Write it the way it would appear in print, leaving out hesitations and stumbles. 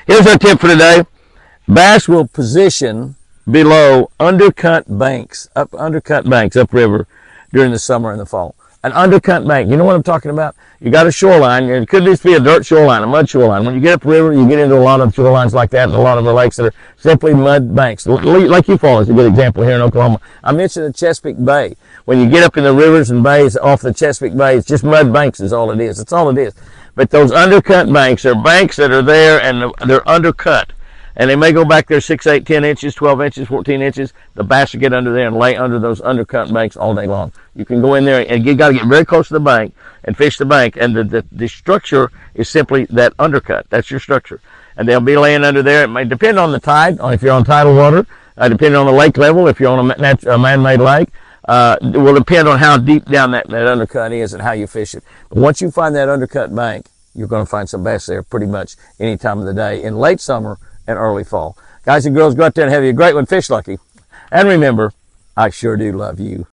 Here's our tip for today. Bass will position below undercut banks upriver during the summer and the fall. An undercut bank, you know what I'm talking about? You got a shoreline, and it could just be a dirt shoreline, a mud shoreline. When you get upriver, you get into a lot of shorelines like that, and a lot of the lakes that are simply mud banks. Like you Fall is a good example here in Oklahoma. I mentioned the Chesapeake Bay. When you get up in the rivers and bays off the Chesapeake Bay, it's just mud banks is all it is. That's all it is. But those undercut banks are banks that are there, and they're undercut. And they may go back there 6, 8, 10 inches, 12 inches, 14 inches. The bass will get under there and lay under those undercut banks all day long. You can go in there, and you got to get very close to the bank and fish the bank. And the structure is simply that undercut. That's your structure. And they'll be laying under there. It may depend on the tide, if you're on tidal water, depending on the lake level, if you're on a man-made lake. It will depend on how deep down that undercut is and how you fish it. But once you find that undercut bank, you're going to find some bass there pretty much any time of the day in late summer and early fall. Guys and girls, go out there and have you a great one. Fish lucky. And remember, I sure do love you.